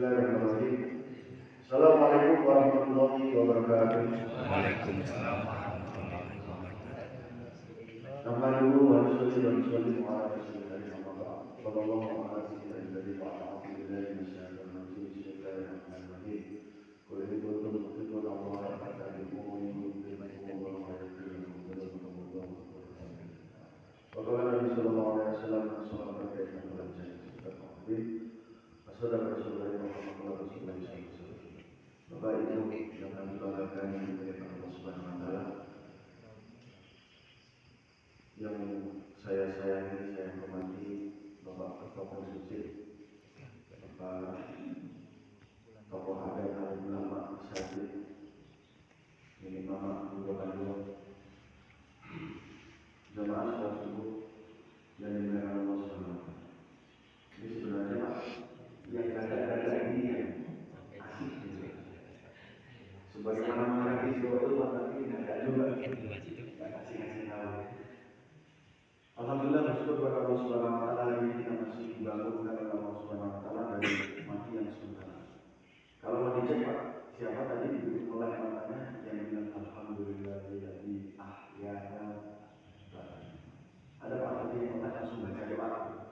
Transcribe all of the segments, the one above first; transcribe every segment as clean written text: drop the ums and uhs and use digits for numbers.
Bismillahirrahmanirrahim. Assalamualaikum warahmatullahi wabarakatuh. Waalaikumsalam warahmatullahi wabarakatuh. Nahmaduhu wa nusalli ala rasulillah Muhammad sallallahu alaihi wa a'udzu billahi minasyaitonir rajim. Bismillahirrahmanirrahim. Qul in kuntum tuhibbuna Allaha fattabi'uni yuhibbukum Allahu wa yaghfir lakum dhunubakum. Wa qala Nabi sallallahu alaihi wasallam as-salatu khairun min al-jannah. Assalatu wassalamu ala rasulillah sallallahu alaihi wasallam. Bapak Ibu yang kami banggakan oleh Allah Subhanahu wa taala, yang saya sayangi, saya hormati Bapak Ketua Konstitusi, Bapak tokoh agama ulama Masjid ini Mama Ibu Bandung, jemaah salat subuh yang dimuliakan Allah Subhanahu wa taala. Ini sebenarnya yang ada ini yang asik gitu. Sebagaimana mengerti itu tapi tidak ada juga kasih tahu. Alhamdulillah bersyukur kepada Allah Subhanahu wa taala, hari ini kita masih dibangunkan oleh Allah Subhanahu wa taala dari mati yang sementara. Kalau mau dicek Pak, siapa tadi diberi oleh namanya yang bilang alhamdulillahilladzi ahyana. Ada Pak tadi yang langsung baca doa.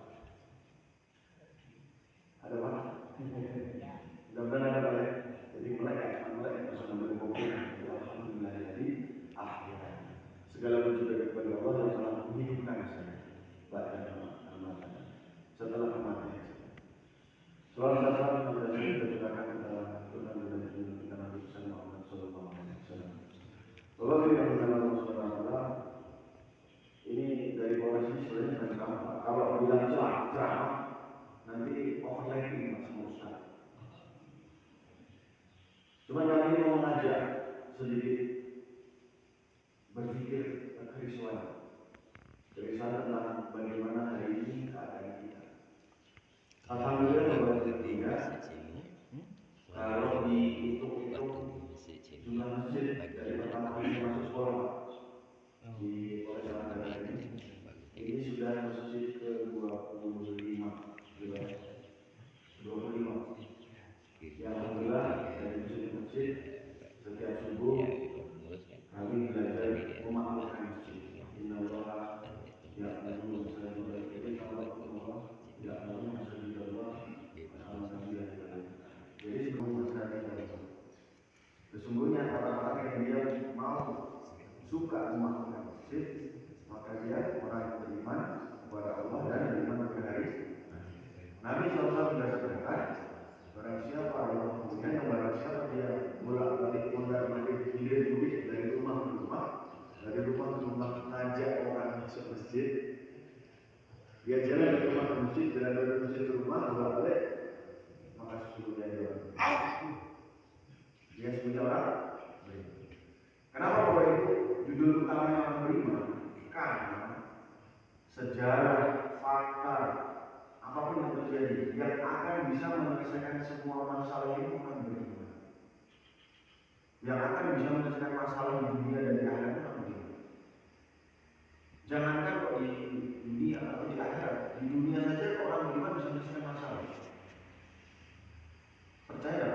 Ada Pak? Mudah-mudahan ada Pak ya. Jadi mulai langsung ambil buku. Alhamdulillahilladzi ahyana. Segala puji kepada Allah yang telah menghidupkan saya pada amal setelah kematian. Selalu salam kepada kita curahkan kepada Tuhan dan kita Nabi Muhammad sallallahu alaihi wasallam. Bapak yang berkenan Allah Subhanahu wa taala, ini dari posisi sebenarnya bukan ceramah. Kalau bilang ceramah nanti overlapping sama Ustaz. Cuma yang ini mau mengajak sedikit berpikir kerisauan tentang bagaimana hari ini keadaan kita. Alhamdulillah bahwa ketiga, kalau dihitung-hitung jumlah masjid dari pertama kali masuk sekolah di Jalan ini sudah masjid ke 25. Yang alhamdulillah dari masjid setiap subuh kami belajar memaafkan masjid. Innallaha ya'lamu masajidal jadi kalau Allah ya'lamu masajidallah jadi sebelum masjid sesungguhnya orang-orang yang dia mau suka memaafkan masjid, maka dia orang yang beriman kepada Allah dan beriman kepada hari. Nabi SAW sudah sebutkan, barang siapa yang kemudian barang siapa dia bolak-balik mondar-mandir hilir-hilir dari rumah ke rumah, dari rumah ke rumah ngajak orang masuk masjid, dia jalan dari rumah ke masjid, jalan dari masjid ke rumah, bolak-balik, maka sesungguhnya dia sebagai orang beriman. Kenapa Bapak Ibu judul utamanya orang beriman? Karena sejarah, fakta, apapun yang terjadi, yang akan bisa menyelesaikan semua masalah ini bukan beriman. Yang akan bisa menyelesaikan masalah di dunia dan di akhirat bukan beriman. Jangankan kok di dunia atau di akhirat, di dunia saja orang beriman bisa menyelesaikan masalah. Percaya?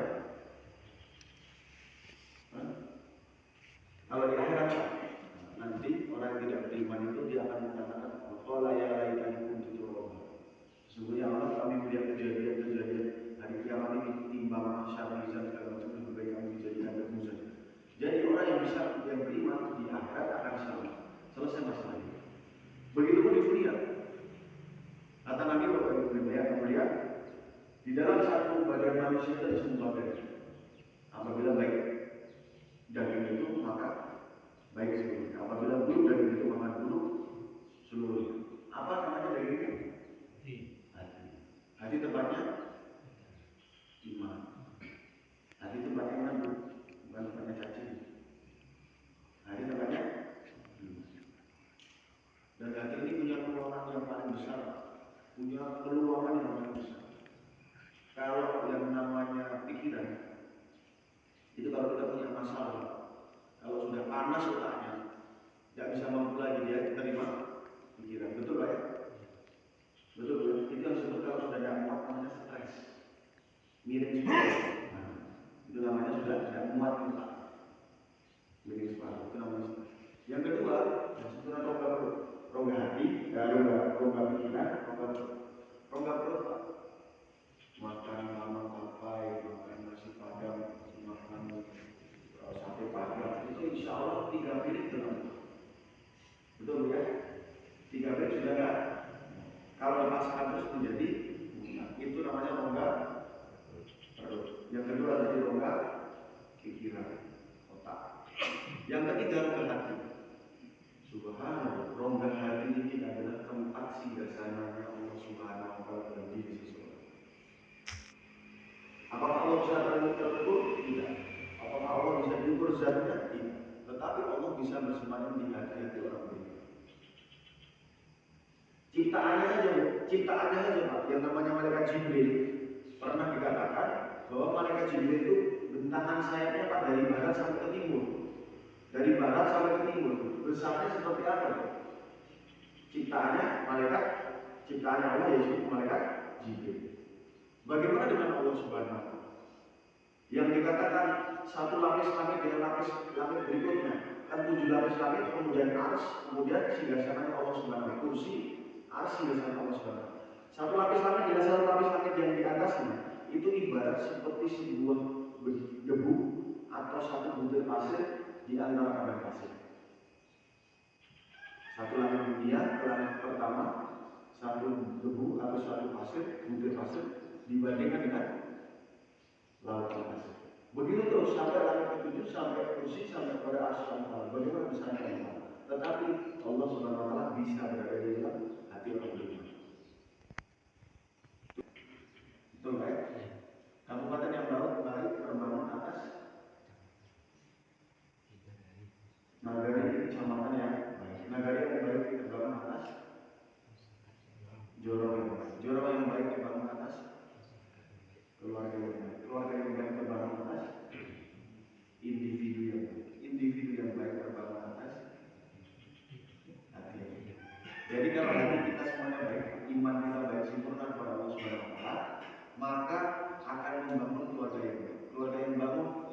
Kalau di akhirat nanti orang yang tidak beriman itu dia akan mengatakan, "Qala ya laitani kuntu turaba." Sesungguhnya Allah kami melihat kejadian hari kiamat ini timbang syarah segala macam lebih baik kami dijadikan debu saja. Jadi orang yang bisa yang beriman di akhirat akan selamat, selesai masalah ini. Begitu pun di dunia. Kata Nabi Bapak Ibu kemudian di dalam satu badan manusia itu ada semua badan. Apabila baik daging itu maka baik seluruhnya. Apabila buruk daging itu maka buruk seluruhnya. Apa namanya daging itu? Hati. Hati tempatnya iman. Hati tempatnya mana? Bukan tempatnya caci. Hati tempatnya dan hati ini punya peluangan yang paling besar. Punya peluangan yang paling besar. Kalau yang namanya pikiran itu kalau kita punya masalah, kalau sudah panas otaknya, tidak bisa mampu lagi dia terima pikiran. Betul Pak ya? Betul. Itu yang sebut kalau sudah tidak muat namanya stres. miring separuh. Nah, itu namanya sudah tidak muat kita. Miring separuh itu namanya. Yang kedua, disebutkan rongga hati, rongga pikiran, rongga perut. Makan lama papai, makan nasi padang, makan sate padang, itu insya Allah 3 piring benar. Betul ya? 3 piring sudah kan? Kalau dipaksakan terus menjadi itu namanya rongga perut. Yang kedua tadi rongga pikiran, otak. Yang ketiga rongga hati. Subhanallah, rongga hati ini adalah tempat singgasananya Allah Subhanahu wa Ta'ala dalam diri seseorang. Apakah Allah bisa terukur? Tidak. Apakah Allah bisa diukur zatnya? Tidak. Tetapi Allah bisa bersemayam di hati-hati orang beriman. Ciptaannya saja Pak, yang namanya malaikat Jibril pernah dikatakan bahwa malaikat Jibril itu bentangan sayapnya Pak dari barat sampai ke timur. Dari barat sampai ke timur. Besarnya seperti apa? Ciptaannya Allah yaitu malaikat Jibril. Bagaimana dengan Allah Subhanahu wa Ta'ala? Yang dikatakan satu lapis langit dengan lapis langit berikutnya, kan 7 lapis langit, kemudian ars, kemudian singgasananya Allah Subhanahu wa Ta'ala, kursi, ars singgasananya Allah Subhanahu wa Ta'ala. Satu lapis langit dengan satu lapis langit yang di atasnya itu ibarat seperti sebuah debu atau satu butir pasir di antara padang pasir. Satu langit dunia ke langit pertama, satu debu atau satu pasir, butir pasir dibandingkan dengan lautan pasir. Begitu terus sampai langit ke-7, sampai kursi, sampai pada arsy Allah. Bagaimana besarnya Allah? Tetapi Allah Subhanahu wa Ta'ala bisa berada di dalam hati orang beriman. Betul kan? Kabupaten yang baik terbangun atas nagari kecamatan yang baik. Nagari yang baik terbangun atas jorong yang baik. Jorong yang baik terbangun atas keluarga yang baik. Keluarga yang baik terbangun atas individu yang baik. Individu yang baik terbangun atas hati. Jadi kalau hati kita semuanya baik, iman kita baik, sempurna kepada Allah Subhanahu wa Ta'ala, maka akan membangun keluarga yang baik. Keluarga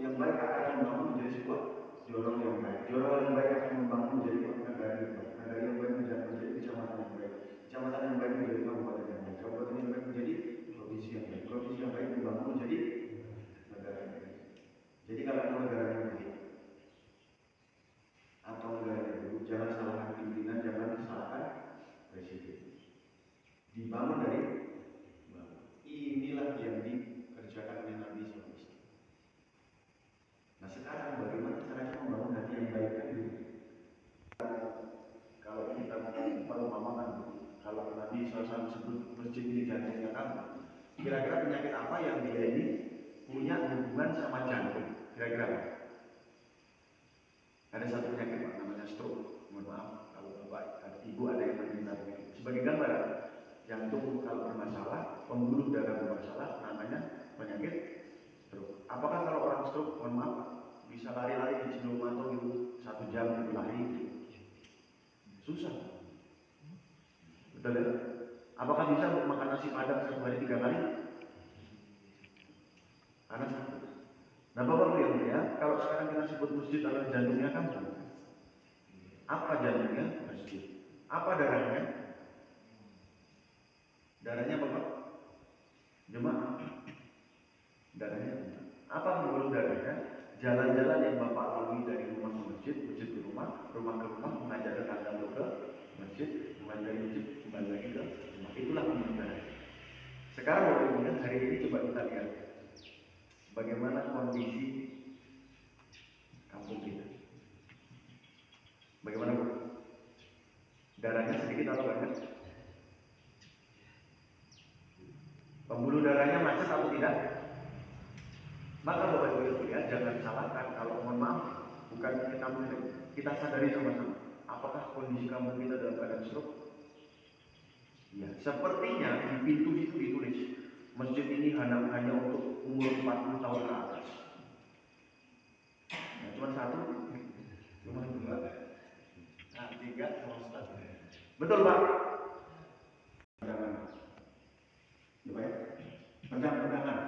yang baik akan membangun menjadi sebuah jorong yang baik. Jorong yang baik akan membangun menjadi negara yang baik. Negara yang baik menjadi kecamatan yang baik. Kecamatan yang baik menjadi kabupaten yang baik. Kabupaten yang baik menjadi provinsi yang baik. Provinsi yang baik membangun menjadi negara yang baik. Jadi kalau mau negara yang baik atau negara yang buruk, jangan salahkan pimpinan, jangan salahkan presiden. Dibangun dari inilah yang dikerjakan oleh Nabi SAW. Nah sekarang bagaimana caranya membangun hati yang baik tadi? Kalau kita mau kalau Nabi SAW sebut masjid ini jantungnya kamu, kira-kira penyakit apa yang dia ini punya hubungan sama jantung? Kira-kira apa? Ada satu penyakit Pak, namanya stroke. Mohon maaf kalau bapak, ibu ada yang menderita begitu. Sebagai gambaran, jantung kalau bermasalah, pembuluh darah bermasalah, namanya penyakit stroke. Apakah kalau orang stroke, mohon maaf, bisa lari-lari di sebelum atau itu 1 jam itu lari itu? Susah. Betul ya? Apakah bisa makan nasi padang 1 hari 3 kali? Karena sakit. Nah Bapak yang mulia, kalau sekarang kita sebut masjid adalah jantungnya kamu. Apa jantungnya? Masjid. Apa darahnya? Darahnya Bapak? Jemaah. Darahnya. Apa pembuluh darahnya? Jalan-jalan yang Bapak lalui dari rumah ke masjid, masjid ke rumah, rumah ke rumah, mengajak tetangga ke masjid, kembali dari masjid, kembali lagi ke rumah. Itulah pembuluh darah. Sekarang Bapak Ibu hari ini coba kita lihat bagaimana kondisi kampung kita. Bagaimana Bu? Darahnya sedikit atau banyak? Pembuluh darahnya macet atau tidak? Maka Bapak Ibu lihat, jangan salahkan kalau mohon maaf, bukan kita menilai, kita sadari sama-sama. Apakah kondisi kampung kita dalam keadaan stroke? Ya, sepertinya di pintu itu ditulis masjid ini hanya untuk umur 40 tahun ke atas. Nah, cuma 1, cuma 2, nah 3 sama Ustaz. Betul Pak? Undangan. Ya Pak ya? Undangan.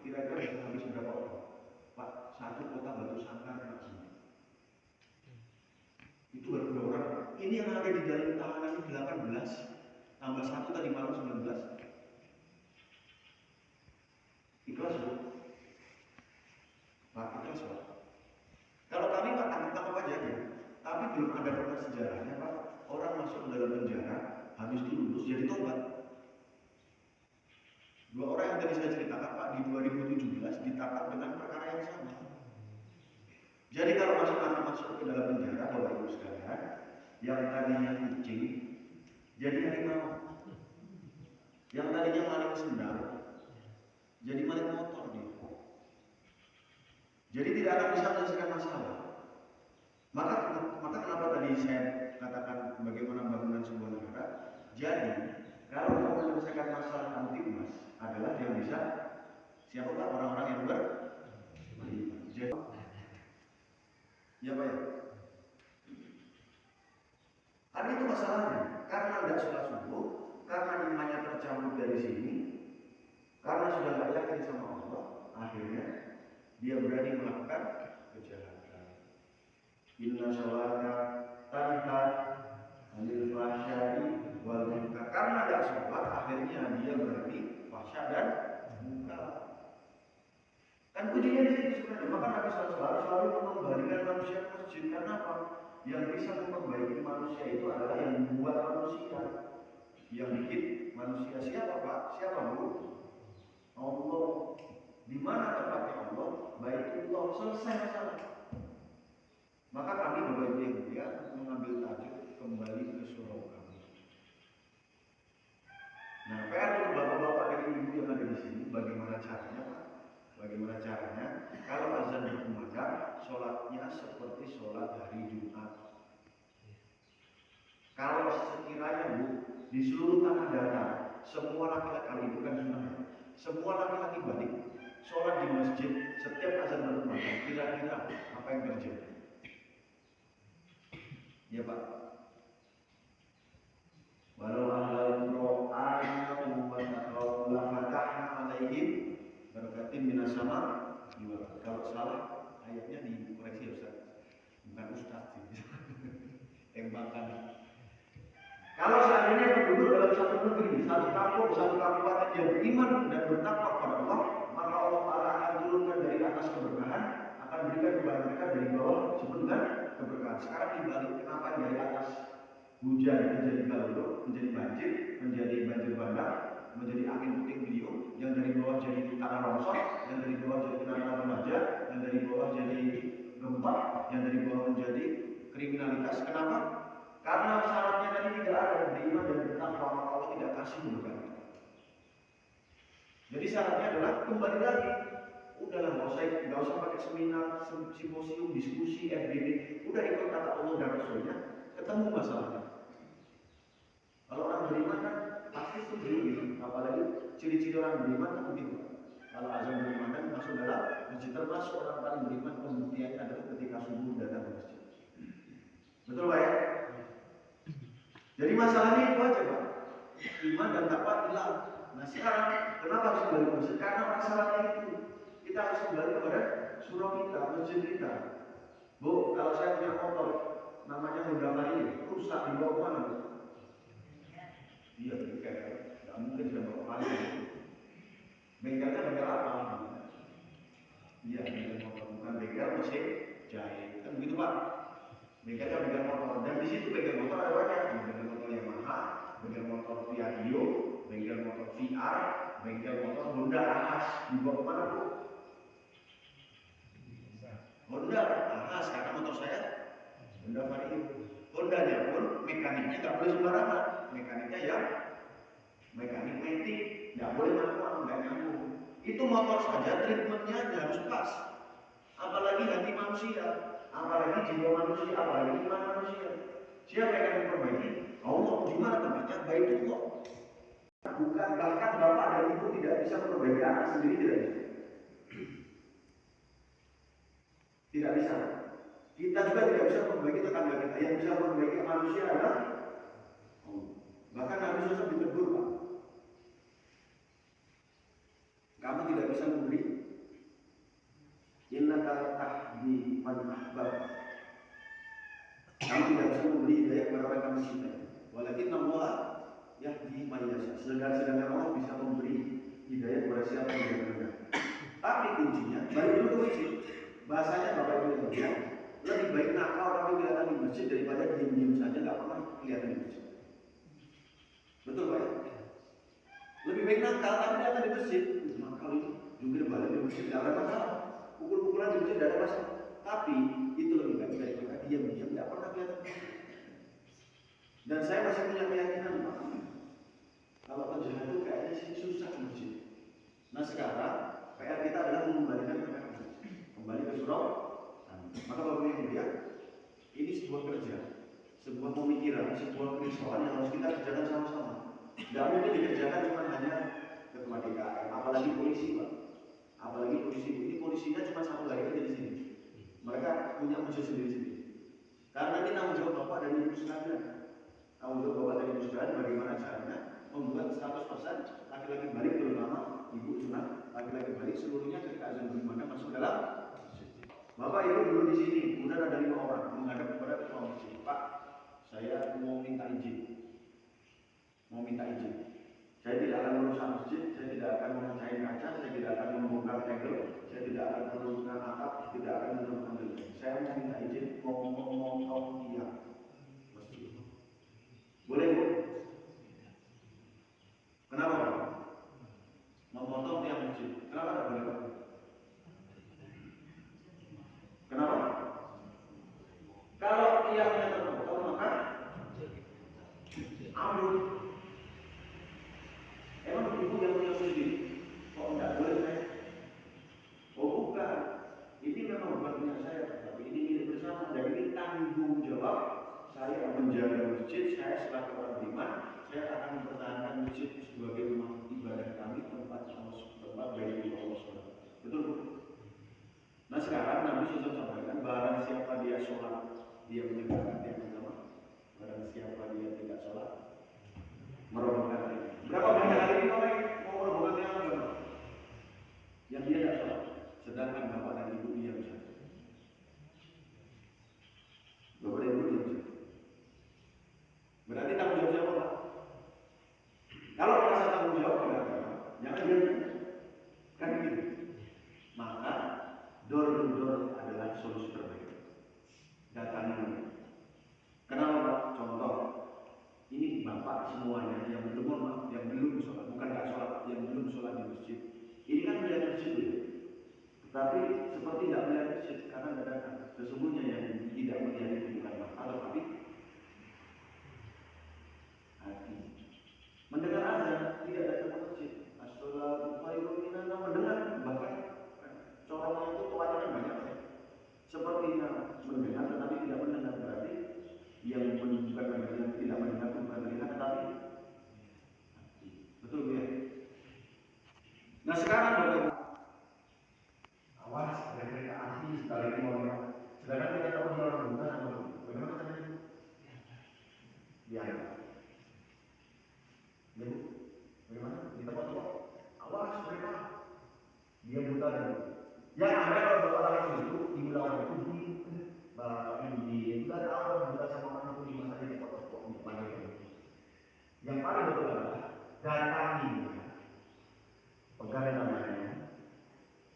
kira-kira bisa habis berapa orang? Pak, satu kota Batu Sangkar kena semua. Itu baru 2 orang. Ini yang ada di dalam tahanan ini 18, tambah 1 tadi malam 19. Ikhlas Bu? Pak, ikhlas Pak. Kalau kami Pak tangkap aja ya. Tapi belum ada pernah sejarahnya Pak, orang masuk ke dalam penjara, habis itu lulus jadi tobat. 2 orang yang tadi saya ceritakan Pak, di 2017 ditangkap dengan perkara yang sama. Jadi kalau masuk ke dalam penjara, Bapak Ibu sekalian, yang tadinya kucing jadi harimau, yang tadinya maling sendal jadi maling motor dia. Jadi tidak akan bisa menyelesaikan masalah. Maka kenapa tadi saya katakan bagaimana bangunan sebuah negara? Jadi kalau mau menyelesaikan masalah Kamtibmas adalah yang bisa siapa Pak? Orang-orang yang beriman. Jadi ya Pak ya. Kan itu masalahnya. Karena tidak sholat subuh, karena imannya tercampur dari sini, karena sudah tidak yakin sama Allah, akhirnya dia berani melakukan kejahatan. Inna sholata tanha anil fahsyai wal munkar. Karena tidak sholat, akhirnya dia berani fahsya dan munkar. Kan kuncinya di situ sebenarnya. Maka Nabi SAW selalu mengembalikan manusia ke masjid. Karena apa? Yang bisa memperbaiki manusia itu adalah yang membuat manusia, yang bikin manusia. Siapa Pak? Siapa Bu? Allah. Di mana tempatnya Allah? Baitullah. Selesai masalah. Maka kami Bapak Ibu yang mulia mengambil tajuk kembali ke surau kami. Nah, PR untuk bapak-bapak dan ibu yang ada di sini, bagaimana caranya Pak? Bagaimana caranya? Kalau azan berkumandang, sholatnya seperti sholat hari Jumat. Kalau sekiranya Bu, di seluruh tanah datar, semua laki-laki bukan sunnah, semua laki-laki balik, sholat di masjid setiap azan berkumandang, kira-kira apa yang terjadi? Ya Pak. Walau ahlal Qur'an wa taqaw la fatahna alaihim barakatim minas sama. Kalau salah ayatnya dikoreksi ya Ustaz. Bukan Ustaz sih. Tembakan. Kalau seandainya penduduk dalam satu negeri, satu kampung, satu kabupaten yang beriman dan bertakwa kepada Allah, maka Allah Ta'ala akan turunkan dari atas keberkahan, akan berikan kepada mereka dari bawah sebutkan keberkahan. Sekarang dibalik, kenapa dari atas hujan menjadi galur, menjadi banjir bandang, menjadi angin puting beliung, yang dari bawah jadi tanah longsor, yang dari bawah jadi tanah remaja, yang dari bawah jadi gempa, yang dari bawah menjadi kriminalitas. Kenapa? Karena syaratnya tadi tidak ada beriman dan bertakwa, maka Allah tidak kasih keberkahan. Jadi syaratnya adalah kembali lagi. Udahlah nggak usah pakai seminar, simposium, diskusi, FGD. Udah ikut kata Allah dan Rasulnya, ketemu masalahnya. Kalau orang beriman kan pasti setuju, apalagi ciri-ciri orang beriman kan begitu. Kalau azan berkumandang masuk dalam masjid, termasuk orang paling beriman, pembuktiannya adalah ketika subuh datang ke masjid. Betul Pak ya? Jadi masalahnya itu aja Pak. Iman dan takwa hilang. Nah sekarang kenapa harus kembali ke masjid? Karena masalahnya itu. Kita harus kembali kepada surau kita, masjid kita. Bu, kalau saya punya motor namanya Honda Vario, rusak dibawa kemana Bu? Iya, bengkel. Gak mungkin sudah bawa Vario. Bengkelnya bengkel apa? Iya, bengkel motor, bukan bengkel mesin jahit. Kan begitu Pak? Bengkelnya bengkel motor. Dan di situ bengkel motor ada banyak. Bengkel motor Yamaha, bengkel motor Piaggio, bengkel motor VR, bengkel motor Honda Ahas. Dibawa kemana Bu? Honda Ahas, karena motor saya Honda Vario. Hondanya pun mekaniknya nggak boleh sembarangan. Mekaniknya ya mekanik metik, nggak boleh manual, nggak nyambung. Itu motor saja treatmentnya harus pas. Apalagi hati manusia, apalagi jiwa manusia, apalagi iman manusia. Siapa yang akan memperbaiki? Allah. Di mana tempatnya? Baitullah. Bukan, bahkan bapak dan ibu tidak bisa memperbaiki anak sendiri, tidak bisa. Tidak bisa. Kita juga tidak bisa memperbaiki tetangga kita. Yang bisa memperbaiki manusia adalah Allah. Bahkan Nabi SAW ditegur Pak. Kamu tidak bisa memberi tahdi man ahbab. Kamu tidak bisa memberi hidayah kepada orang yang kamu cintai. Walakin Allah yahdi man yasha. Sedangkan Allah bisa memberi hidayah kepada siapa yang dia kehendaki. Tapi kuncinya, balik dulu ke masjid. Bahasanya Bapak Ibu yang mulia, lebih baik nakal tapi kelihatan di masjid daripada diam-diam saja nggak pernah kelihatan di masjid. Betul Pak? Lebih baik nakal tapi kelihatan di masjid. Nakal itu jungkir balik di masjid tidak ada masalah. Pukul-pukulan di masjid tidak ada masalah. Tapi itu lebih baik daripada diam-diam nggak pernah kelihatan. Dan saya masih punya keyakinan Pak, kalau penjahat itu kayaknya sih susah di masjid. Nah sekarang PR kita adalah mengembalikan mereka kembali ke surau. Maka Bapak yang mulia, ini sebuah kerja, sebuah pemikiran, sebuah kerisauan yang harus kita kerjakan sama-sama. Tidak mungkin dikerjakan cuma hanya ketua DKM, apalagi polisi Pak. Apalagi polisi ini polisinya cuma satu lagi aja di sini. Mereka punya musuh sendiri-sendiri. Karena ini tanggung jawab Bapak dan Ibu sekalian. Tanggung jawab Bapak dan Ibu sekalian bagaimana caranya membuat 100% laki-laki balik, terutama ibu sunat laki-laki balik seluruhnya ketika azan berkumandang masuk dalam masjid. Bapak Ibu dulu di sini, kemudian ada 5 orang menghadap kepada ketua masjid. Pak, saya mau minta izin. Saya tidak akan merusak masjid, saya tidak akan memecahin kaca, saya tidak akan membongkar tegel, saya tidak akan menurunkan atap, tidak akan menurunkan genteng. Saya mau minta izin memotong tiang masjid. Boleh Bu? Kenapa Pak? Memotong tiang masjid. Kenapa tidak boleh Pak? Kenapa? Kalau tiangnya terpotong maka ambruk. Emang ibu yang punya sendiri? Kok enggak boleh saya? Oh bukan. Ini memang bukan punya saya, tapi ini milik bersama. Dan ini tanggung jawab saya menjaga masjid. Saya selaku orang beriman, saya akan mempertahankan masjid sebagai rumah ibadah kami, tempat bagi Allah SWT. Betul Bu? Nah sekarang Nabi sudah sampaikan, barang siapa dia sholat, dia menegakkan tiang agama. Barang siapa dia tidak sholat, merobohkan tiang. Berapa banyak kali ini orang mau merobohkan tiang agama? Yang dia tidak sholat, sedangkan bapak dan ibu diam saja. Bapak dan ibu diam saja. Berarti tanggung jawab siapa Pak? Kalau merasa tanggung jawab pada agama, jangan diam saja. Kan begitu. Maka door to door adalah solusi terbaik. Datangi. Kenapa Pak? Contoh, ini bapak semuanya yang belum sholat, bukan nggak sholat, yang belum sholat di masjid. Ini kan melihat masjid ya. Tetapi seperti tidak melihat masjid karena dadakan. Sesungguhnya yang tidak melihat itu bukan mata, tetapi hati. Mendengar azan tidak datang ke masjid. As-sholatu khairun minan naum, mendengar, bahkan corongnya itu kewajiban banyak. Sepertinya mendengar tetapi tidak mendengar, berarti yang menunjukkan yang tidak mendengar itu bukan melihat tetapi hati. Betul ya? Nah sekarang Bapak awas ada kereta api sekali mau lewat. Sedangkan kita tahu di orang bukan apa itu. Bagaimana caranya? Ya. Ya Bu, bagaimana? Kita foto. Awas kereta. Dia buta dan yang ada kalau bapak lakukan itu, ibu lakukan itu bapak ini buta tahu buta sama orang itu di masa dia foto di depan itu. Yang paling betul adalah datangi, pegang tangannya,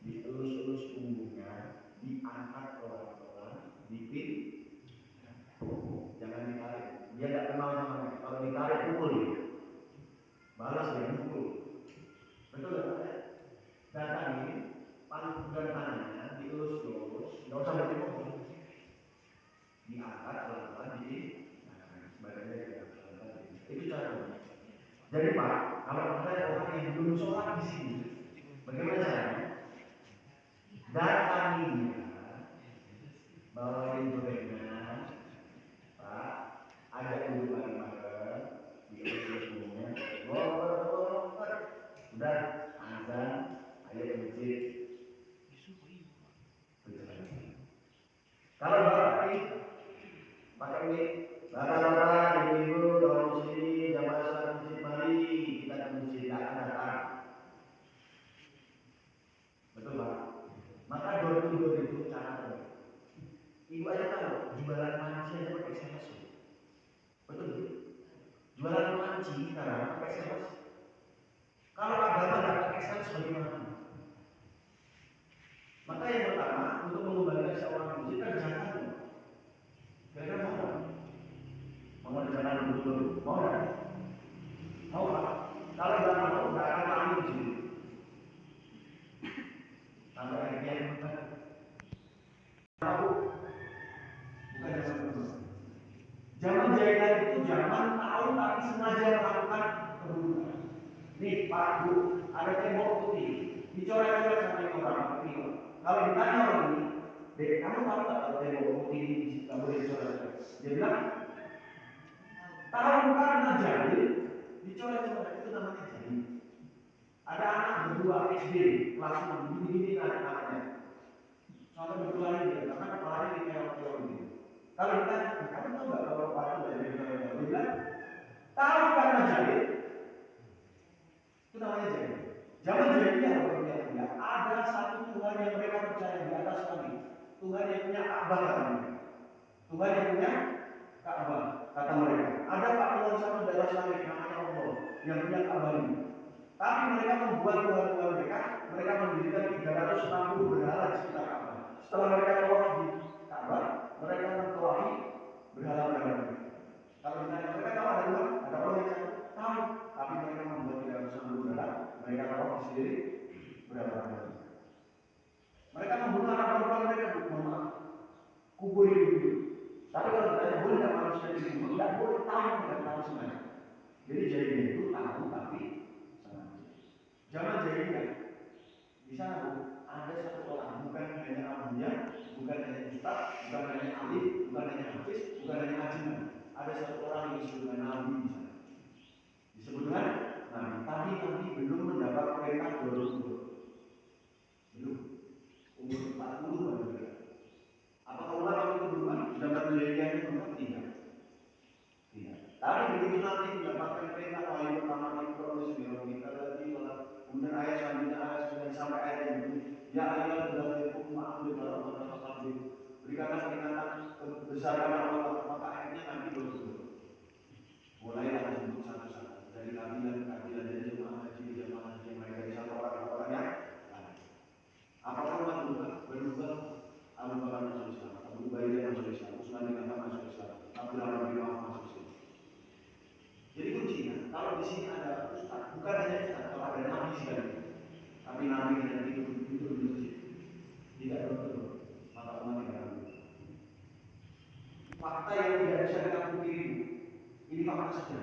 dielus-elus punggungnya, diangkat pelan-pelan, dipin, jangan ditarik. Dia tidak kenal sama mereka. Kalau ditarik pukul dia, balas dia pukul. Betul ya? Datangi, pegang tangannya, dielus-elus, nggak usah bertemu, diangkat pelan-pelan, badannya diangkat. Itu caranya. Jadi Pak, kalau ada orang yang belum sholat di sini, bagaimana caranya? Datangi dia, bawain gorengan, Pak, ajak duduk bareng-bareng, diurus semuanya, ngobrol, udah azan, ayo ke masjid. Kalau bapak ini pakai ini, bapak-bapak, ibu-ibu, kalau sini jamaah sholat masjid, mari kita ke masjid, akan datang. Betul Pak? Maka door to door itu Ibu aja tahu, jualan panci aja pakai sales. Betul? Jualan panci sekarang pakai sales. Kalau agama nggak pakai sales bagaimana? Maka yang pertama untuk mengembalikan seorang muslim kan jangan. Kira-kira mau nggak? Mau ada jangan betul-betul? Mau nggak? Mau Pak? Kalau nggak mau, nggak akan lari di sini. Sampai akhirnya tahu, bukan zaman dulu. Zaman jahiliyah itu zaman tahu tapi sengaja melakukan keburukan. Nih Pak Bu, ada tembok putih, dicoret-coret sama orang. Kalau ditanya orang ini, dek kamu tahu tak kalau tembok putih ini nggak boleh dicoret-coret? Dia bilang, tahu karena jahil, dicoret-coret itu namanya jahil. Ada anak berdua SD kelas 6 gini anaknya, sampai berdua ini karena kepalanya dikeok-keok gitu. Kalau ditanya, kamu tahu nggak kalau Pak itu dari negara? Dia bilang, tahu karena jahil. Itu namanya jahil. Zaman jahiliyah ya, ada satu Tuhan yang mereka percaya di atas langit. Tuhan yang punya Ka'bah katanya. Tuhan yang punya Ka'bah kata mereka. Ada pahlawan satu di atas langit namanya Allah yang punya Ka'bah ini. Tapi mereka membuat Tuhan-Tuhan mereka mendirikan 360 berhala di sekitar Ka'bah. Setelah mereka tawaf di Ka'bah, mereka mentawafi berhala-berhala mereka. Kalau ditanya mereka tahu ada Tuhan, ada Allah yang satu, tahu. Tapi mereka membuat 360 berhala, mereka tawaf sendiri berhala-berhala. Mereka membunuh anak perempuan mereka, kubur hidup. Tapi kalau ditanya boleh nggak manusia dibunuh, nggak boleh, tahu nggak tahu sebenarnya. Jadi jahiliyah itu tahu tapi sengaja. Zaman jahiliyah di sana ada satu orang, bukan hanya abunya, bukan hanya ustaz, bukan hanya alim, bukan hanya hafiz, bukan hanya ajiman. Ada satu orang yang disebutkan nabi di sana. Disebutkan nabi, tapi nabi belum mendapat perintah dulu. Belum. Umur 40 baru. Apakah Umar waktu itu berubah? Zaman jahiliyah itu berubah? Tidak. Tidak. Tapi begitu nanti mendapatkan perintah wahyu pertama itu oleh sebelum kita lagi sholat, kemudian ayat selanjutnya sampai ayat yang itu, ya ayat sudah hukum ambil dalam masa sabit, berikanlah peringatan kebesaran Allah, maka akhirnya nanti berubah. Mulailah disebut satu-satu dari kabilah dari jemaah haji yang lain dari satu orang yang lain. Apakah umat berubah? Abu Bakar masuk Islam, Abu Ubaidah masuk Islam, Utsman bin Affan masuk Islam, Abu Rahman bin Auf masuk Islam. Jadi kuncinya, kalau di sini ada ustaz, bukan hanya ustaz, kalau ada nabi sekali, tapi nabi yang tidur di masjid, tidak betul, maka umat tidak akan. Fakta yang tidak bisa kita pungkiri, ini fakta saja.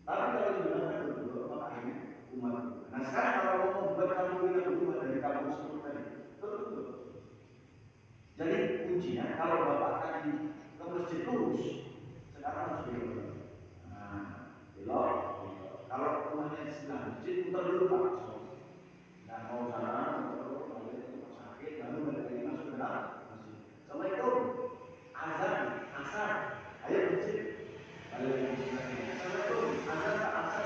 Tapi kalau itu benar betul, maka akhirnya umat. Nah sekarang kalau mau membuat kamu kita berdua dari kamu seperti tadi, betul. Jadi kuncinya kalau bapak tadi ke masjid lurus, sekarang harus belok. Nah, belok. Kalau rumahnya di sebelah masjid, putar dulu Pak. Nah, mau sana, mau balik ke rumah sakit, lalu balik lagi masuk ke dalam masjid. Assalamualaikum. Azan, asar, ayo masjid. Balik lagi ke masjid. Assalamualaikum. Azan, asar.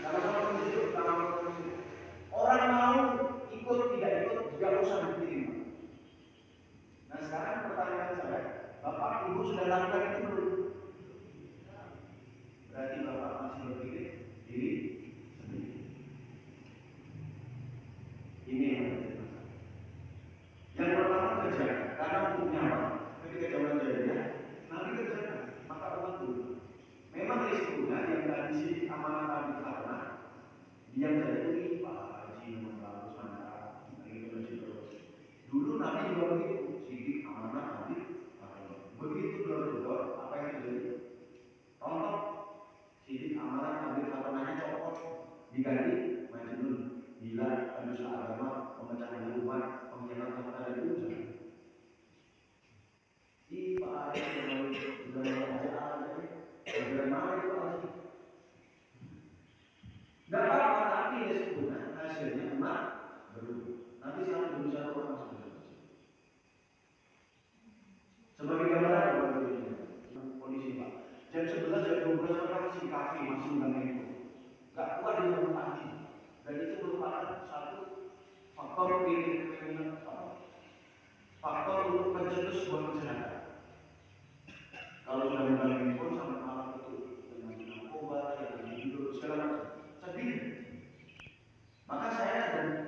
Kalau mau masjid, kalau mau masjid. Orang mau ikut tidak ikut, tidak usah dipikirin. Nah sekarang pertanyaan saya, Bapak Ibu sudah lakukan itu belum? Berarti Bapak masih berpikir diri sendiri. Ini yang menjadi masalah. Yang pertama kerja, karena untuk nyawa ketika zaman jahiliyah, nanti kerjakan, maka umat dulu. Memang risikonya yang tadi sih amanah tadi karena yang jadi ini Pak Haji membantu mana lagi masjid terus. Dulu Nabi juga begitu, sidik amanah nanti begitu dor apa yang terjadi? Contoh sidik amanah ambil amanahnya copot diganti majnun gila pendusta agama pemecah umat pengkhianat kepada itu di Pak Haji sudah ada bagaimana itu lagi? Tidak apa-apa, tapi resikonya hasilnya umat berubah. Nanti saya berusaha orang masuk ke sebagai gambaran kondisi Pak. Jam 11 jam 12 mereka masih di kafe, masih undang itu. Gak kuat di rumah lagi. Dan itu merupakan satu faktor faktor untuk pencetus sebuah kejahatan. Kalau sudah megang handphone sampai malam itu dengan narkoba, dengan tidur segala macam, saya bingung. Maka saya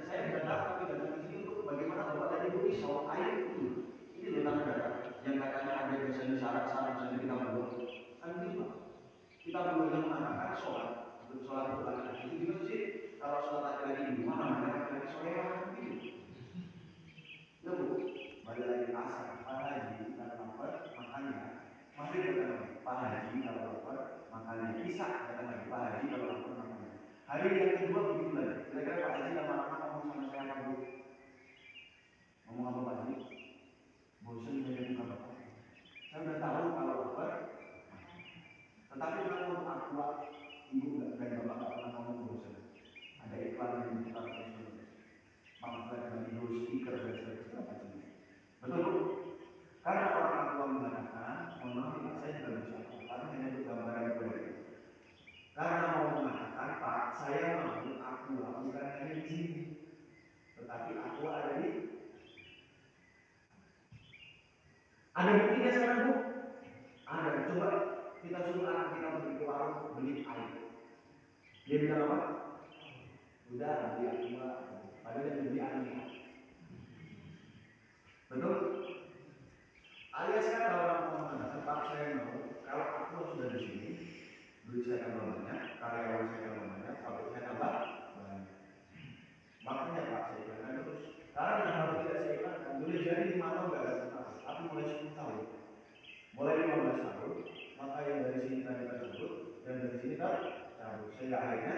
tidak tahu tapi datang ke sini untuk bagaimana Bapak dan Ibu risau air itu. Ini loh tanda yang katanya ada biasanya syarat-syarat misalnya kita buat kan gitu Pak. Kita boleh mengatakan sholat itu laki-laki itu di masjid. Kalau sholat laki-laki di rumah namanya laki-laki soleha begitu. Ya Bu, balik lagi asar Pak Haji kalau lapar makannya. Masih kata Pak Haji kalau lapar makannya. Isa kata Pak Haji kalau lapar makannya. Hari yang kedua begitu lagi. Kira-kira Pak Haji lama-lama ngomong sama saya apa Bu? Ngomong apa Pak Haji? Bosan saya buka bapak. Saya udah tahu kalau lapar. Tetapi kalau aqua ibu dan bapak nggak pernah ngomong bosan. Ada iklan yang diputar terus. Pamflet dan video stiker dan segala macam. Betul Bu? Karena orang aqua mengatakan, mohon maaf saya juga bisa karena hanya untuk gambaran berbeda. Karena mau mengatakan Pak, saya mau aqua bukan hanya di sini, tetapi aqua ada di. Ada buktinya sekarang Bu? Ada. Coba kita suruh anak kita pergi ke warung beli air. Dia bilang apa? Udah beli aqua. Padahal dia beli air. Betul? Alias kata orang mengatakan Pak saya mau kalau aqua sudah di sini, duit saya tambah banyak, karyawan saya tambah banyak, pabrik saya tambah banyak. Makanya Pak saya bilang terus. Karena kalau tidak saya iklankan, boleh jadi 5 tahun nggak ada setahun, tapi mulai 10 tahun, mulai 15 tahun, maka yang dari sini tadi tersebut, yang dari sini tercabut, sehingga akhirnya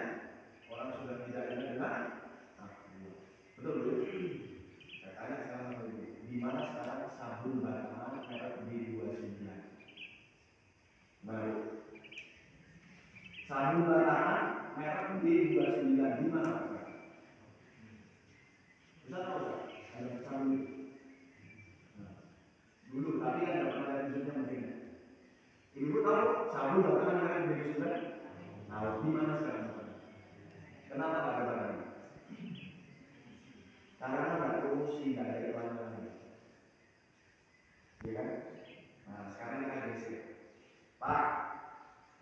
orang sudah tidak ingat dengan betul betul. Saya tanya sekarang dulu, di mana sekarang sabun batangan merek B29? Baru sabun batangan merek B29 di mana? Bisa tahu tak? Ada sabun itu. Dulu, tapi kan tidak pernah ada wujudnya mungkin. Ibu tahu sabun batangan merek B29? Tahu di mana sekarang? Kenapa tak ada barang? Karena nggak promosi, nggak ada iklan lagi. Ya kan? Nah, sekarang kita geser. Pak,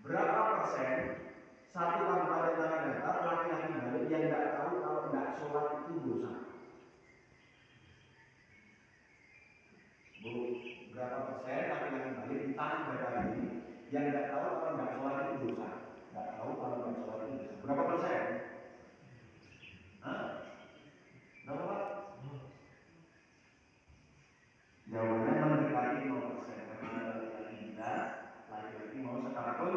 berapa persen satu kabupaten tanah datar laki-laki balik yang nggak tahu kalau nggak sholat itu dosa? Bu, berapa persen laki-laki balik di tanah datar ini yang nggak tahu kalau nggak sholat itu dosa? Nggak tahu kalau nggak sholat itu dosa. Berapa persen? Hah? Berapa Pak? Jawabannya mendekati 0%. Karena laki-laki mau sekalipun.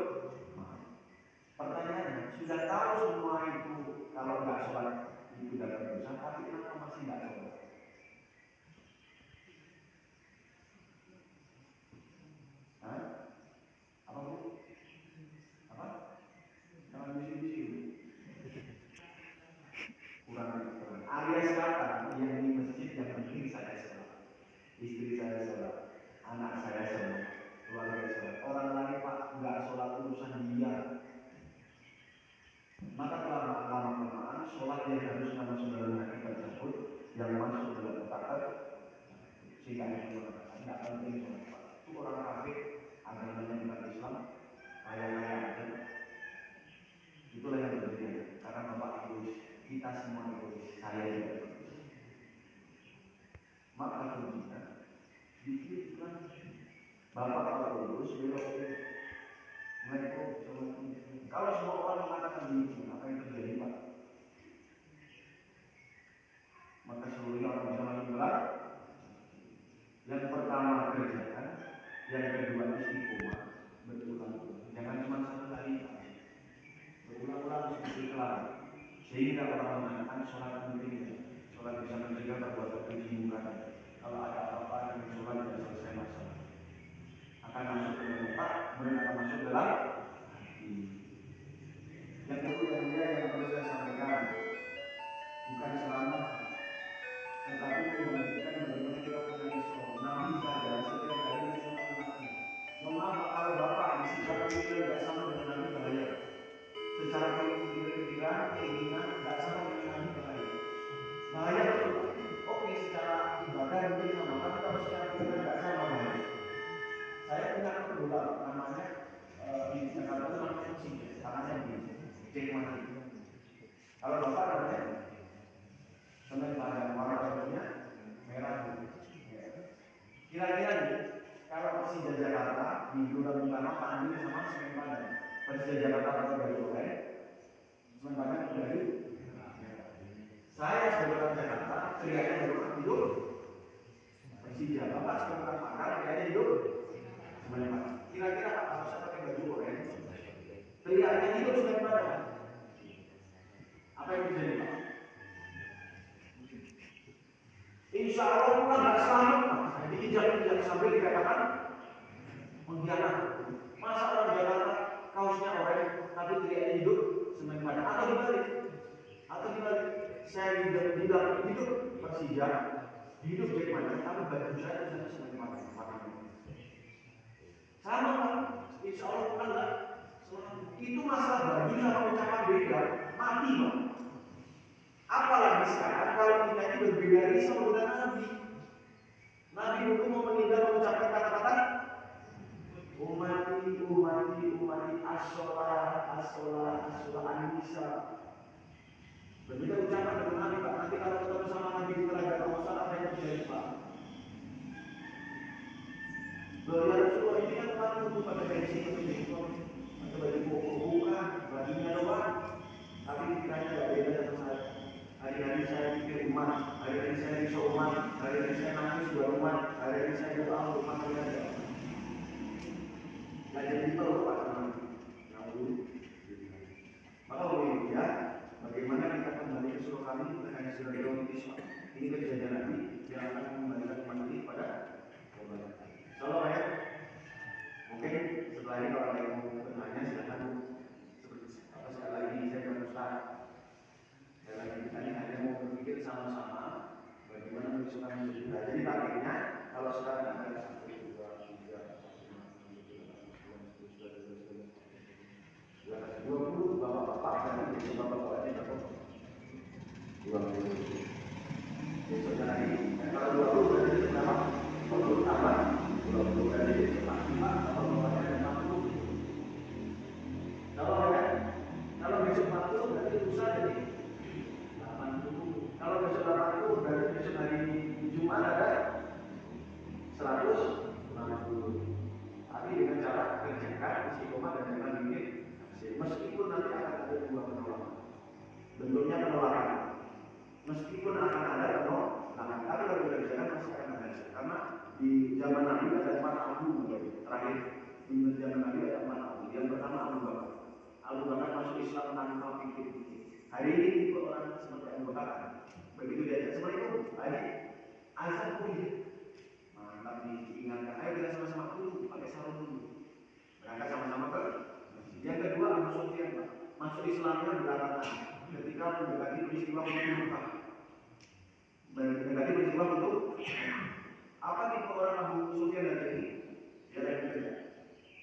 Pertanyaannya, sudah tahu semua itu kalau nggak sholat itu dapat dosa, tapi kenapa masih nggak sholat? Hah? Apa Bu? Apa? Jangan bisik-bisik. Kurang. Alias kata yang di masjid yang penting saya sholat, istri saya sholat, anak saya sholat, keluarga sholat. Orang lain Pak nggak sholat urusan dia. Maka lama-kelamaan sholat yang harusnya masuk dalam hati tersebut yang masuk dalam otak sehingga tidak penting sholat. Itu orang kafir agamanya bukan Islam, kaya-kaya aja. Itulah yang terjadi. Karena Bapak egois, kita semua egois, saya juga egois. Maka kuncinya dipikirkan Bapak kalau lulus belok ini. Kalau semua orang mengatakan begitu, apa yang terjadi Pak? Maka seluruhnya orang bisa masuk neraka. Yang pertama kerjakan, yang kedua istiqomah, berulang-ulang. Jangan cuma satu kali, berulang-ulang istiqomah. Sehingga orang mengatakan sholat penting, sholat bisa mencegah perbuatan kejimukan. Kalau ada apa-apa dengan sholat tidak selesai masalah, akan masuk ke dalam otak, kemudian akan masuk dalam hati. Yang kedua yang perlu saya sampaikan, bukan selamat, tetapi membuktikan bagaimana kita punya Islam. Nabi saja setiap hari Islam umatnya. Mohon maaf kalau Bapak secara pikir tidak sama dengan Nabi bahaya. Secara pikiran, keinginan tidak sama dengan Nabi bahaya. Bahaya betul. Oke, secara ibadah mungkin sama, tapi kalau secara mana Pandemi sama Semen Padang. Persija Jakarta pakai baju oranye, Semen Padang pakai baju. Saya sebagai orang Jakarta teriaknya bagaimana hidup Persija, Bapak sebagai orang Padang teriaknya hidup Semen Padang. Kira-kira Pak kalau saya pakai baju oranye, teriaknya hidup Semen Padang, apa yang terjadi Pak? Insya Allah pulang nggak selamat Pak. Dikejar-kejar sambil dikatakan mengkhianat. Masa orang Jakarta kaosnya oranye tapi teriaknya hidup Semen Padang, atau dibalik? Saya bilang hidup Persija, hidup Jackmania, tapi baju saya tulisannya Semen Padang. Sama Pak, insya Allah bukan enggak. Itu masalah baju sama ucapan beda, mati Pak. Apalagi sekarang kalau kita ini berbeda risau dengan Nabi. Nabi dulu mau meninggal mengucapkan kata-kata umati as-sholah an-nisa. Berbeda ucapan dengan Nabi Pak. Nanti kalau ketemu sama Nabi di telaga Kausar, apa yang terjadi Pak? Loh ya Rasulullah, ini kan umat itu pada pensi pakai baju koko, bukan bajunya doang. Tapi pikirannya gak beda dengan saya. Hari-hari saya pikir umat, hari-hari saya risau umat, hari-hari saya nangis buat umat, hari-hari saya doa untuk umat saja. Gak jadi tahu Pak teman. Yang dulu. Maka ya, bagaimana kita kembali ke surah kami, kita hanya sudah dirotis. Ini kejadian Nabi yang akan mengembalikan umat ini pada kebaikan. Salam ya. Mungkin setelah ini kalau ada yang mau bertanya silakan. Seperti apa sekali lagi saya akan Ustaz. Sekali lagi kita ini hanya mau berpikir sama-sama bagaimana menyusun kita. Jadi targetnya kalau sekarang ada 1, 2, 3, 4, 5, 6, 7, 8, 20 bapak-bapak dan besok bapak-bapak aja dapat 20. Besoknya lagi. Kalau 20 berarti berapa? 20 tambah 20 kali 45 atau bapaknya ada 40. Kalau besok 40 berarti lusa jadi 80. Kalau besok 80 berarti besok hari Jumat ada 160. Tapi dengan cara kerjakan istiqomah dan jangan bikin meskipun nanti akan ada 2 penolakan. Bentuknya penolakan. Meskipun akan ada penolakan, tapi kalau kita bicara masih akan ada. Karena di zaman Nabi ada 4 abu terakhir. Di zaman Nabi ada 4 abu. Yang pertama Abu Bakar. Abu Bakar masuk Islam tanpa pikir. Hari ini tipe orang seperti Abu Bakar. Begitu dia Assalamualaikum. Hari azan kuliah. Mantap diingatkan. Ayo kita sama-sama dulu pakai sarung dulu. Berangkat sama-sama ke masjid. Yang kedua Abu Sufyan Pak. Masuk Islamnya belakangan. Ketika mendekati peristiwa Mekah. Mendekati peristiwa itu apa tipe orang Abu Sufyan dan ini? Dia lagi kerja.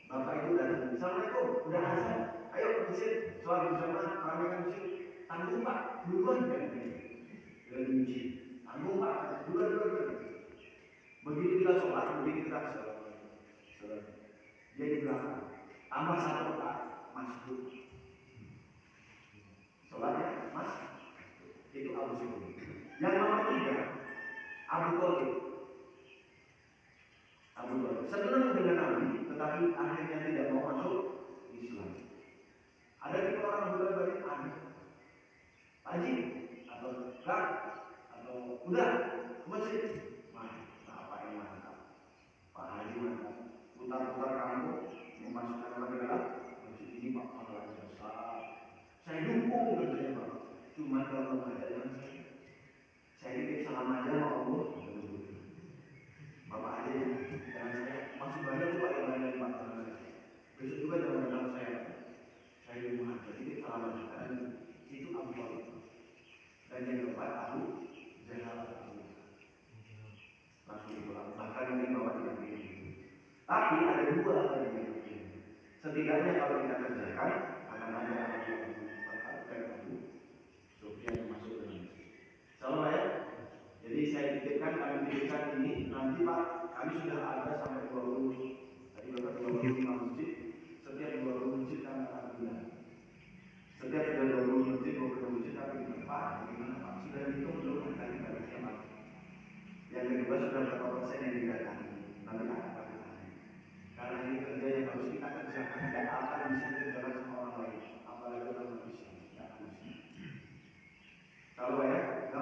Bapak itu datang. Assalamualaikum. Udah azan. Ayo ke masjid. Sholat berjamaah. Ramaikan masjid. Tanggung Pak. Duluan kan? Dari masjid. Tanggung Pak. Duluan. Begitu kita sholat, begitu kita sholat. Dia di belakang. Tambah 1 Pak. Masuk. Sholatnya Mas. Itu Abu Sufyan. Yang nomor 3 Abu Thalib. Senang dengan Nabi, tetapi akhirnya tidak mau masuk Islam. Ada tipe orang Abu Thalib ada. Haji atau enggak atau udah masjid. Apa yang mantap? Pak Haji mantap. Putar-putar kampung memasukkan orang ke dalam masjid ini Pak pahalanya besar. Saya dukung kerjanya Pak. Cuma kalau keadaan saya titip salam aja sama Allah. Bapak aja ya. Jangan saya masih banyak tuh Pak yang lain Pak. Besok juga jangan datang saya. Saya di rumah aja. Titip salam aja. Dan itu Abu Thalib. Dan yang keempat Abu Jahal. Langsung dipulang. Bahkan mungkin Bapak tidak pilih. Tapi ada 2 lagi yang penting. Setidaknya kalau kita kerjakan akan ada Abu Bakar dan Abu Sufyan masuk dalam. Salam ya. Jadi saya titipkan, kami titipkan ini nanti Pak, kami sudah ada sampai 20. Tadi Bapak 25 masjid. Setiap 20 masjid kami akan bilang. Setiap sudah 20 masjid, 20 masjid kami bilang Pak, bagaimana Pak? Sudah dihitung belum kali Pak? Yang kedua sudah berapa persen yang didatangi? Nanti akan Pak. Karena ini kerja yang harus kita kerjakan.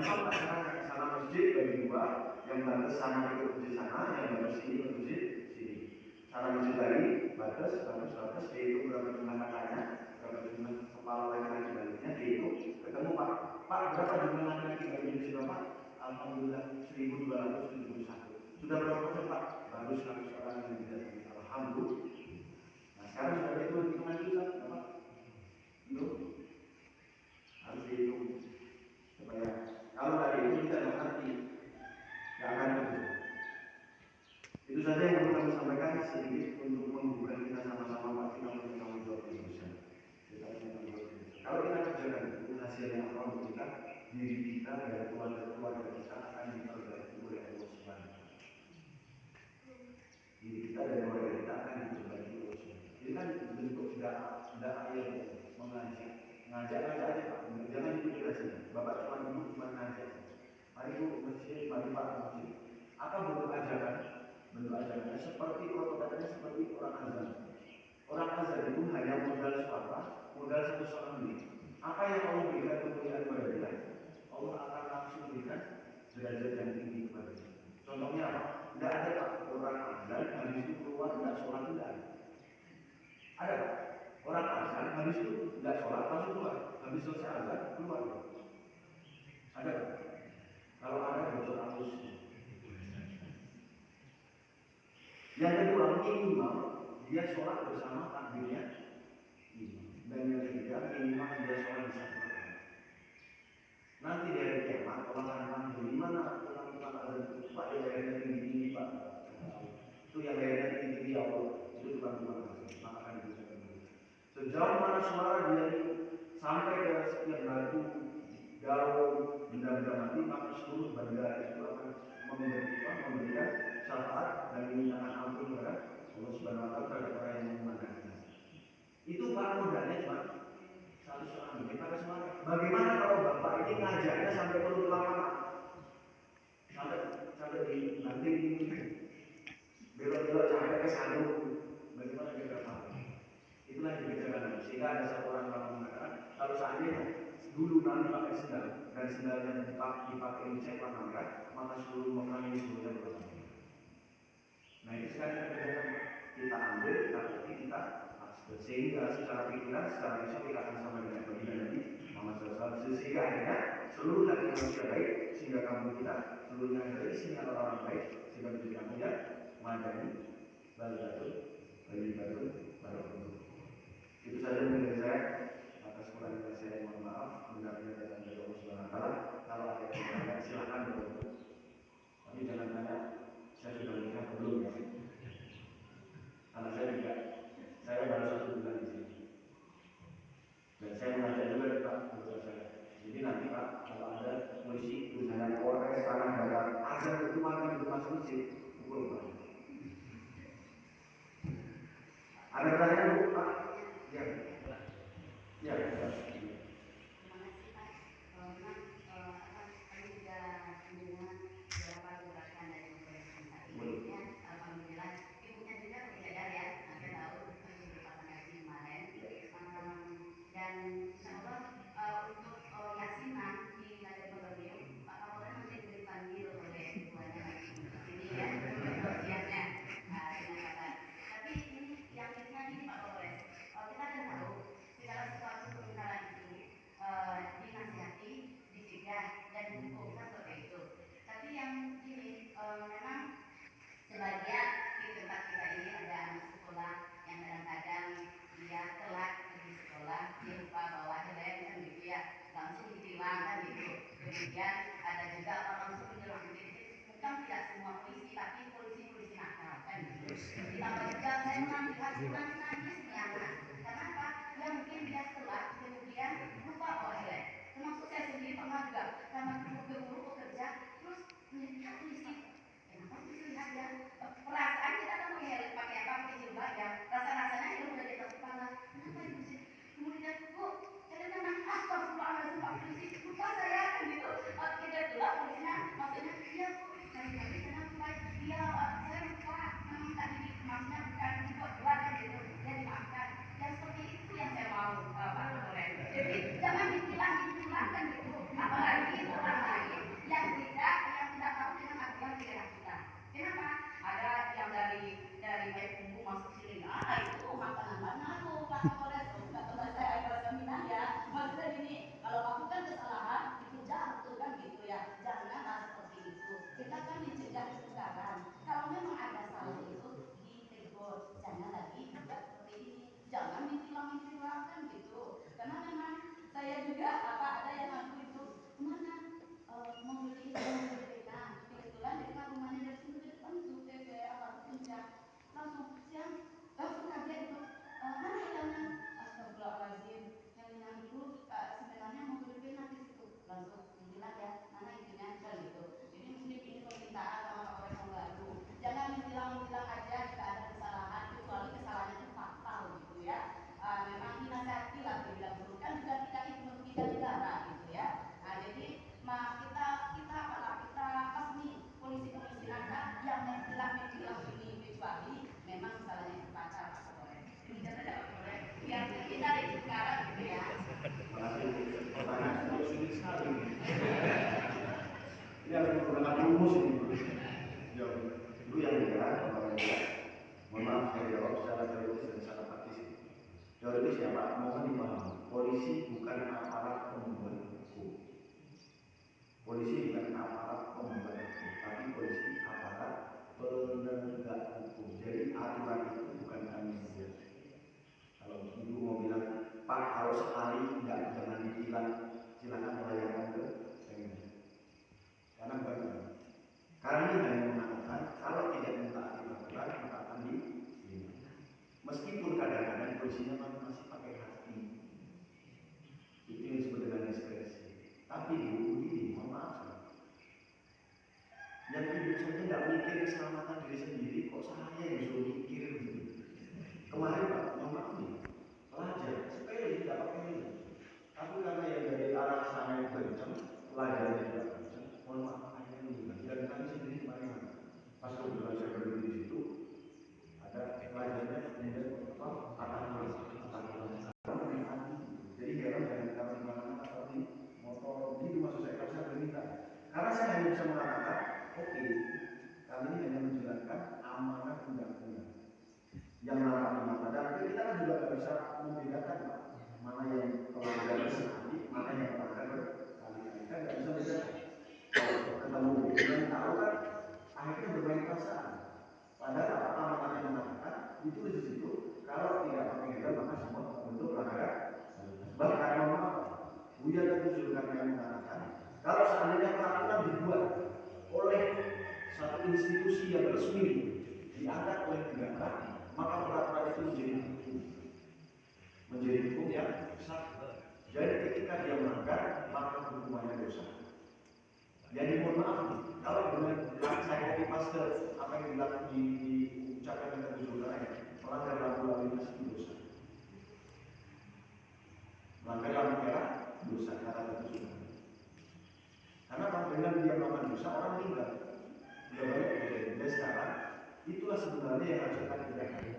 gampang masyarakat ke sana masjid bagi dua, yang batas sana ikut masjid sana, yang batas sini ikut masjid sini. Sana masjid lagi, batas, dihitung berapa jumlah kakaknya, berapa jumlah kepala laki-laki baliknya, dihitung, ketemu Pak, berapa jumlah laki-laki balik di sini Pak? Alhamdulillah 1271. Sudah berapa persen Pak? Baru 100 orang yang tidak sini. Alhamdulillah. Nah sekarang sudah hitungan itu Pak? Itu harus dihitung supaya kalau dari itu kita nggak ngerti, nggak akan betul. Itu saja yang perlu kami sampaikan sedikit untuk menghubungkan kita sama-sama Pak, kita punya tanggung jawab Indonesia. Kita punya tanggung jawab Indonesia. Kalau kita kerjakan itu hasilnya apa untuk kita, diri kita dan keluarga kita akan diperbaiki oleh Allah Subhanahu wa Ta'ala. Diri kita dan keluarga kita akan diperbaiki oleh Allah Subhanahu wa Ta'ala. Ini kan bentuk dakwah yang ngajak aja Pak, jangan dipikir saja. Bapak cuma ngajak. Mari Bu masjid, mari Pak masjid. Apa bentuk ajakan? Bentuk ajakannya seperti protokolnya seperti orang azan. Orang azan itu hanya modal suara, modal satu seorang ini. Apa yang Allah berikan kemuliaan kepada dia, Allah akan langsung berikan derajat yang tinggi kepada dia. Contohnya apa? Tidak ada Pak orang azan habis itu keluar tidak sholat, tidak ada. Ada Pak? Orang azan habis itu tidak sholat langsung keluar, habis selesai azan keluar. Ada Pak? Kalau ada bocor halus. Yang kedua minimal dia sholat bersama takbirnya imam. Dan yang ketiga minimal dia sholat di satu rakaat. Nanti di hari kiamat orang akan panggil di mana tukang azan itu Pak yang lehernya tinggi Pak. Itu yang lehernya tinggi ya Allah. Itu tukang azan. Maka akan diberikan dulu. Sejauh mana suara dia sampai ke setiap batu, daun, benda-benda mati, maka seluruh benda itu akan memberikan syafaat dan memintakan ampun kepada Allah Subhanahu wa Ta'ala terhadap orang yang memandangnya. Itu Pak modalnya cuma satu seorang. Kita ke semua. Bagaimana kalau Bapak ini ngajarnya sampai turun lapangan, sampai di nanti belok-belok sampai ke Sandung. Bagaimana kita paham? Itulah yang dikerjakan. Sehingga ada satu orang mengatakan kalau seandainya dulu nanti pakai sendal dan sendalnya dipakai cek warna merah, maka seluruh Mekah ini seluruhnya berwarna merah. Nah itu sekarang kita kerjakan, kita ambil, kita pergi, kita maksud. Sehingga secara pikiran, secara bisa kita akan sama dengan baginda Nabi Muhammad SAW. Sehingga akhirnya seluruh laki manusia baik, sehingga kampung kita seluruhnya baik, sehingga orang baik, sehingga menjadi kampung yang madani, baladatul, barakatuh. Itu saja mungkin saya. Atas kurangnya saya mohon maaf. Benar-benar datang dari Allah Subhanahu wa Ta'ala. Kalau ada yang bertanya silakan bertanya. Tapi jangan tanya saya sudah menikah atau belum ya. Karena saya baru 1 bulan di sini. Dan saya mengajak juga Pak keluarga saya. Jadi nanti Pak kalau ada polisi misalnya Polres Tanah Datar azan itu mati di masuk masjid pukul Pak. Ada pertanyaan Bu Pak? Ya. Ya. Sebagian di tempat kita ini ada anak sekolah yang kadang-kadang dia telat pergi sekolah, dia lupa bawa helm kan gitu ya, langsung ditilang kan gitu. Kemudian ada juga orang suruh nyerang bukan tidak semua polisi, tapi polisi nakal kan gitu. Ditambah juga saya mengambil asuran nangis nih anak. Kenapa? Ya mungkin dia telat, kemudian lupa bawa helm. Termasuk saya sendiri pernah juga karena buru-buru bekerja, terus melihat polisi. Kenapa polisi lihat ya? Perasaan kita kan pakai jilbab ya, rasa-rasanya itu udah di atas kepala. Kenapa itu sih? Kemudian Bu, saya memang astagfirullahaladzim Pak polisi, lupa saya kan gitu. Kita juga polisinya, maksudnya iya Bu, tadi kenapa? Iya saya lupa, tadi maksudnya bukan dibuat kan gitu. rumus ini. Jawab. Dulu yang lihat, Bapak lihat. Mohon maaf saya jawab secara teoritis dan secara praktis. Teoritis ya Pak, mohon dipahami. Polisi bukan aparat pembuat hukum. Polisi bukan aparat pembuat hukum, tapi polisi aparat penegak hukum. Jadi aturan itu bukan kami buat. Kalau ibu mau bilang, Pak kalau sekali jangan ditilang, silakan melayangkan ke Pemda. Karena bukan kami. Kami hanya mengatakan kalau tidak mentaati aturan maka akan ditilang. Meskipun kadang-kadang polisinya masih pakai hati, itu yang disebut dengan diskresi. Tapi ibu begini, mohon maaf, yang ibu saja tidak mikir keselamatan diri sendiri, kok saya yang disuruh mikir gitu. Kemarin Pak, mohon maaf nih, pelajar sepele tidak pakai helm, tapi karena yang dari arah sana yang kencang, pelajarnya juga kencang, mohon maaf, akhirnya meninggal. Dan kami sendiri kemarin pas kebetulan saya berdiri di situ, ada pelajarnya kemudian patah tulang. Jadi heran jangan taruh di mana-mana, taruh di motor. Begitu maksud saya, kalau saya berminta. Karena saya hanya bisa mengatakan, oke, kami ini hanya menjelaskan amanah undang-undang yang nampak di mata. Dan kita kan juga nggak bisa membedakan Pak, mana yang pelanggar sekali, mana yang pelanggar berkali-kali. Kan nggak bisa bedakan. Kalau ketemu dengan tahu kan, akhirnya bermain perasaan. Padahal apa amanah yang mengatakan ditulis di situ, kalau tidak pakai helm maka semua bentuk pelanggaran. Bahkan mohon Buya dan Gus Zulkarnain mengatakan, kalau seandainya peraturan dibuat oleh satu institusi yang resmi diangkat oleh negara, maka peraturan itu menjadi hukum yang sah. Jadi ketika dia melanggar, maka hukumannya dosa. Jadi mohon maaf, kalau dengan saya copy paste apa yang diucapkan oleh Gus Zulkarnain, melanggar lampu lalu lintas itu dosa. Melanggar lampu merah dosa kata Gus Zulkarnain. Karena apabila dia melakukan dosa, orang meninggal. Sudah banyak kejadian. Dan sekarang itulah sebenarnya yang harus kita kerjakan.